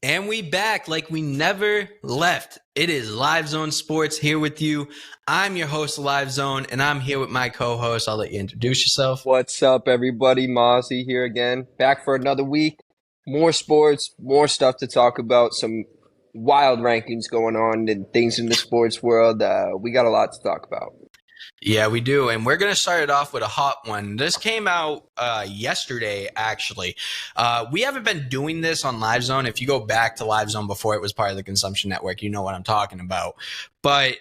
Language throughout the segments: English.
And we back like we never left. It is Live Zone Sports here with you. I'm your host, Live Zone, and I'm here with my co-host. I'll let you introduce yourself. What's up, everybody? Mozzie here again, back for another week. More sports, more stuff to talk about. Some wild rankings going on and things in the sports world. We got a lot to talk about. Yeah, we do. And we're going to start it off with a hot one. This came out yesterday, actually. We haven't been doing this on Live Zone. If you go back to Live Zone before it was part of the Consumption Network, you know what I'm talking about. But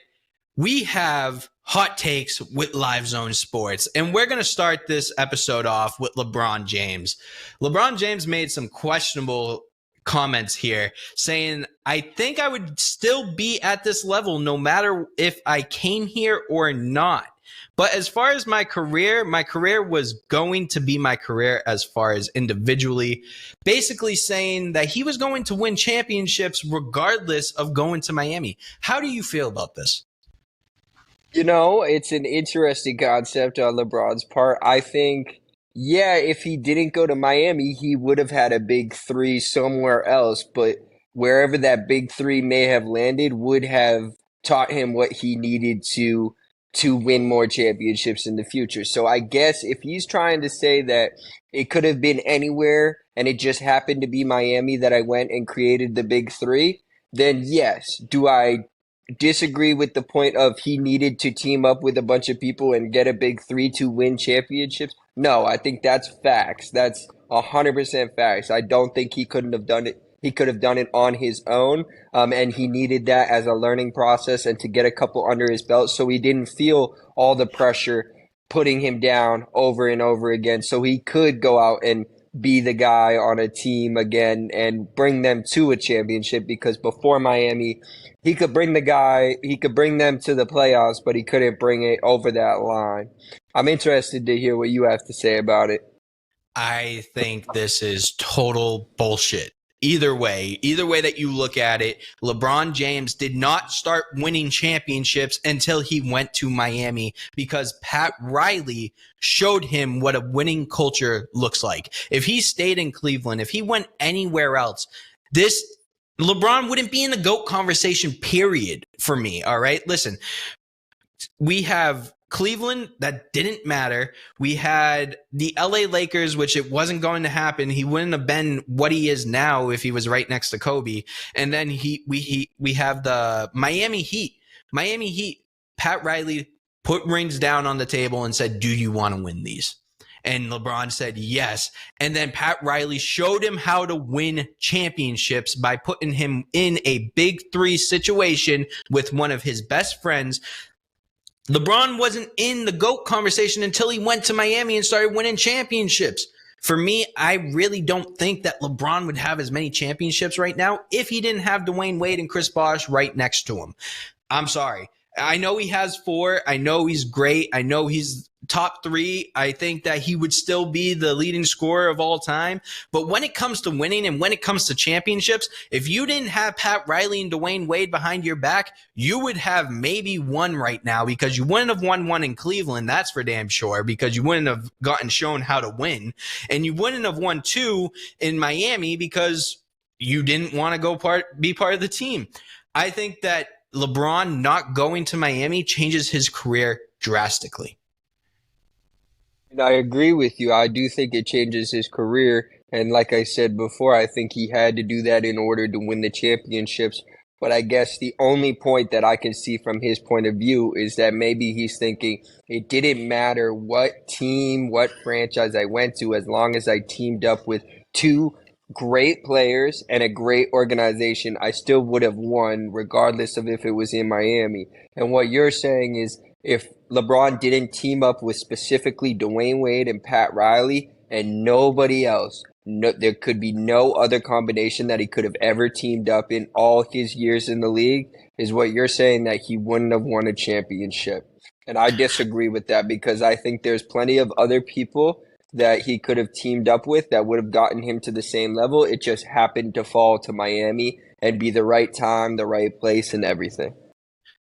we have hot takes with Live Zone Sports, and we're going to start this episode off with LeBron James. LeBron James made some questionable comments here saying, I think I would still be at this level no matter if I came here or not. But as far as my career was going to be my career as far as individually, basically saying that he was going to win championships regardless of going to Miami. How do you feel about this? You know, it's an interesting concept on LeBron's part. I think, yeah, if he didn't go to Miami, he would have had a big three somewhere else, but wherever that big three may have landed would have taught him what he needed to win more championships in the future. So I guess if he's trying to say that it could have been anywhere and it just happened to be Miami that I went and created the big three, then yes. Do I disagree with the point of he needed to team up with a bunch of people and get a big three to win championships? No, I think that's facts. That's 100% facts. I don't think he couldn't have done it. He could have done it on his own, and he needed that as a learning process and to get a couple under his belt so he didn't feel all the pressure putting him down over and over again. So he could go out and be the guy on a team again and bring them to a championship because before Miami, he could bring them to the playoffs, but he couldn't bring it over that line. I'm interested to hear what you have to say about it. I think this is total bullshit. Either way that you look at it, LeBron James did not start winning championships until he went to Miami because Pat Riley showed him what a winning culture looks like. If he stayed in Cleveland, if he went anywhere else, this LeBron wouldn't be in the GOAT conversation, period, for me. All right. Listen, we have Cleveland, that didn't matter. We had the LA Lakers, which it wasn't going to happen. He wouldn't have been what he is now if he was right next to Kobe. And then we have the Miami Heat. Miami Heat, Pat Riley put rings down on the table and said, do you want to win these? And LeBron said yes. And then Pat Riley showed him how to win championships by putting him in a big three situation with one of his best friends. LeBron wasn't in the GOAT conversation until he went to Miami and started winning championships. For me, I really don't think that LeBron would have as many championships right now if he didn't have Dwayne Wade and Chris Bosh right next to him. I'm sorry. I know he has four. I know he's great. I know he's top three. I think that he would still be the leading scorer of all time. But when it comes to winning and when it comes to championships, if you didn't have Pat Riley and Dwayne Wade behind your back, you would have maybe one right now because you wouldn't have won one in Cleveland. That's for damn sure, because you wouldn't have gotten shown how to win. And you wouldn't have won two in Miami because you didn't want to be part of the team. I think that LeBron not going to Miami changes his career drastically. And I agree with you. I do think it changes his career. And like I said before, I think he had to do that in order to win the championships. But I guess the only point that I can see from his point of view is that maybe he's thinking it didn't matter what team, what franchise I went to, as long as I teamed up with two great players and a great organization, I still would have won regardless of if it was in Miami. And what you're saying is if LeBron didn't team up with specifically Dwayne Wade and Pat Riley and nobody else, no, there could be no other combination that he could have ever teamed up in all his years in the league, is what you're saying, that he wouldn't have won a championship. And I disagree with that because I think there's plenty of other people that he could have teamed up with that would have gotten him to the same level. It just happened to fall to Miami and be the right time, the right place, and everything.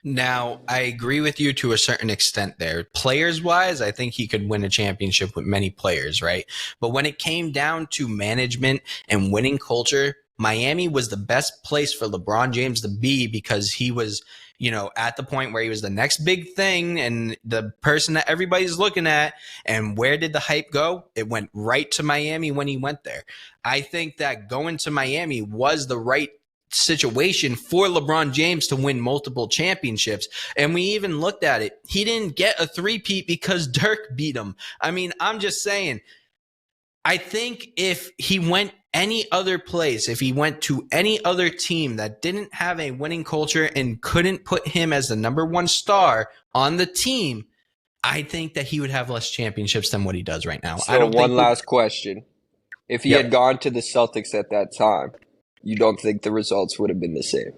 Now, I agree with you to a certain extent there. Players wise, I think he could win a championship with many players, right? But when it came down to management and winning culture, Miami was the best place for LeBron James to be because he was, at the point where he was the next big thing and the person that everybody's looking at. And where did the hype go? It went right to Miami when he went there. I think that going to Miami was the right situation for LeBron James to win multiple championships. And we even looked at it. He didn't get a three-peat because Dirk beat him. I mean, I'm just saying, I think if he went any other place, if he went to any other team that didn't have a winning culture and couldn't put him as the number one star on the team, I think that he would have less championships than what he does right now. So one last question. If he had gone to the Celtics at that time, you don't think the results would have been the same?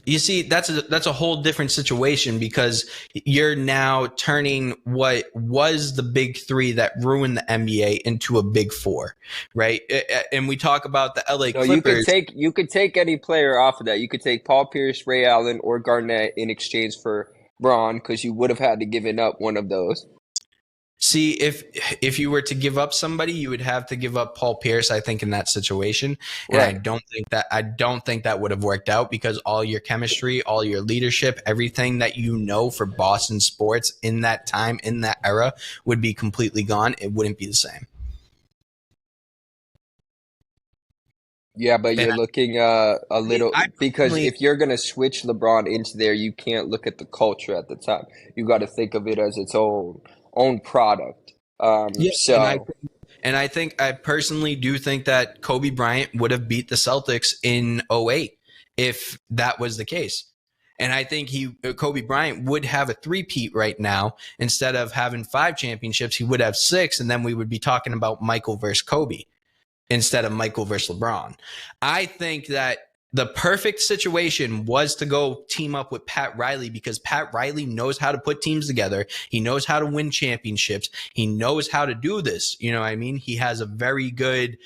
You see, that's a whole different situation because you're now turning what was the big three that ruined the NBA into a big four, right? And we talk about the LA Clippers. You could take any player off of that. You could take Paul Pierce, Ray Allen, or Garnett in exchange for Braun because you would have had to give up one of those. See, if you were to give up somebody, you would have to give up Paul Pierce, I think, in that situation. And right. I don't think that would have worked out because all your chemistry, all your leadership, everything that you know for Boston sports in that time, in that era, would be completely gone. It wouldn't be the same. Yeah, but you're looking a little because if you're going to switch LeBron into there, you can't look at the culture at the time. You got to think of it as its own product. And I personally do think that Kobe Bryant would have beat the Celtics in 2008 if that was the case. And I think Kobe Bryant would have a three-peat right now. Instead of having 5 championships, he would have 6, and then we would be talking about Michael versus Kobe instead of Michael versus LeBron. I think that the perfect situation was to go team up with Pat Riley because Pat Riley knows how to put teams together. He knows how to win championships. He knows how to do this. You know what I mean? He has a very good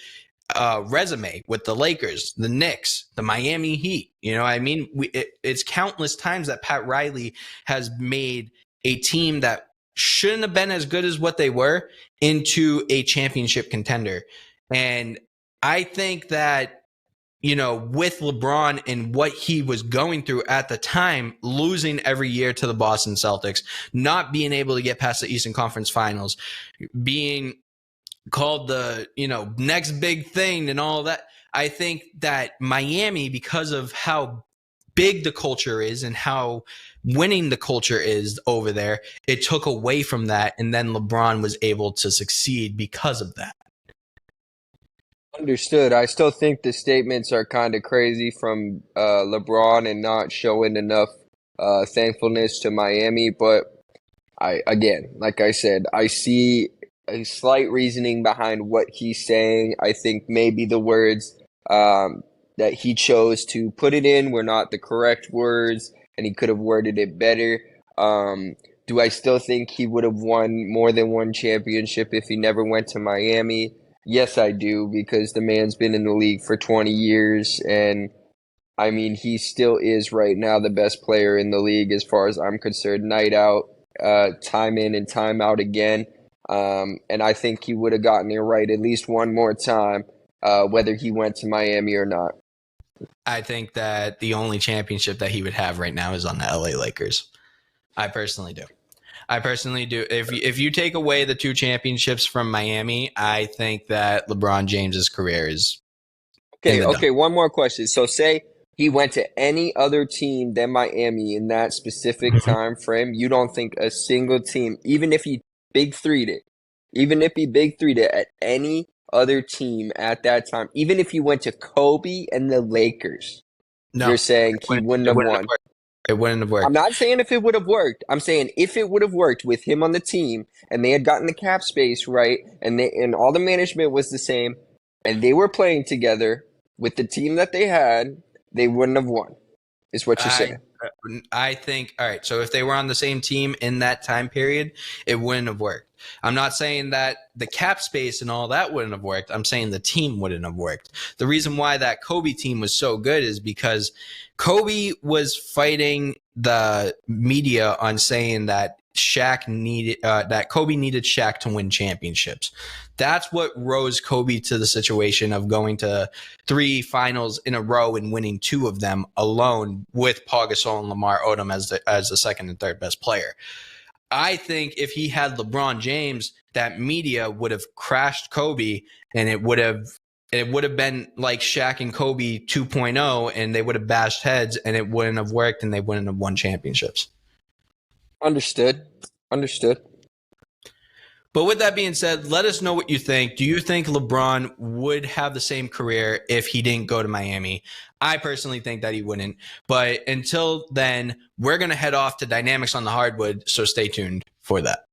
resume with the Lakers, the Knicks, the Miami Heat. You know what I mean? It's countless times that Pat Riley has made a team that shouldn't have been as good as what they were into a championship contender. And I think that, with LeBron and what he was going through at the time, losing every year to the Boston Celtics, not being able to get past the Eastern Conference Finals, being called the, next big thing and all that, I think that Miami, because of how big the culture is and how winning the culture is over there, it took away from that. And then LeBron was able to succeed because of that. Understood. I still think the statements are kind of crazy from LeBron and not showing enough thankfulness to Miami. But like I said, I see a slight reasoning behind what he's saying. I think maybe the words that he chose to put it in were not the correct words, and he could have worded it better. Do I still think he would have won more than one championship if he never went to Miami? Yes, I do, because the man's been in the league for 20 years, and I mean, he still is right now the best player in the league as far as I'm concerned, night out, time in and time out again. And I think he would have gotten it right at least one more time, whether he went to Miami or not. I think that the only championship that he would have right now is on the LA Lakers. I personally do. If you take away the 2 championships from Miami, I think that LeBron James's career is okay. One more question. So say he went to any other team than Miami in that specific time frame. You don't think a single team, even if he big three'd it at any other team at that time, even if he went to Kobe and the Lakers, you're saying he wouldn't have won? It wouldn't have worked. I'm not saying if it would have worked. I'm saying if it would have worked with him on the team and they had gotten the cap space right and all the management was the same and they were playing together with the team that they had, they wouldn't have won, is what you're saying. I think, all right, so if they were on the same team in that time period, it wouldn't have worked. I'm not saying that the cap space and all that wouldn't have worked. I'm saying the team wouldn't have worked. The reason why that Kobe team was so good is because Kobe was fighting the media on saying that that Kobe needed Shaq to win championships. That's what rose Kobe to the situation of going to 3 finals in a row and winning 2 of them alone with Paul Gasol and Lamar Odom as the second and third best player. I think if he had LeBron James, that media would have crashed Kobe, and it would have been like Shaq and Kobe 2.0, and they would have bashed heads, and it wouldn't have worked, and they wouldn't have won championships. Understood. But with that being said, let us know what you think. Do you think LeBron would have the same career if he didn't go to Miami? I personally think that he wouldn't. But until then, we're going to head off to Dynamics on the Hardwood, so stay tuned for that.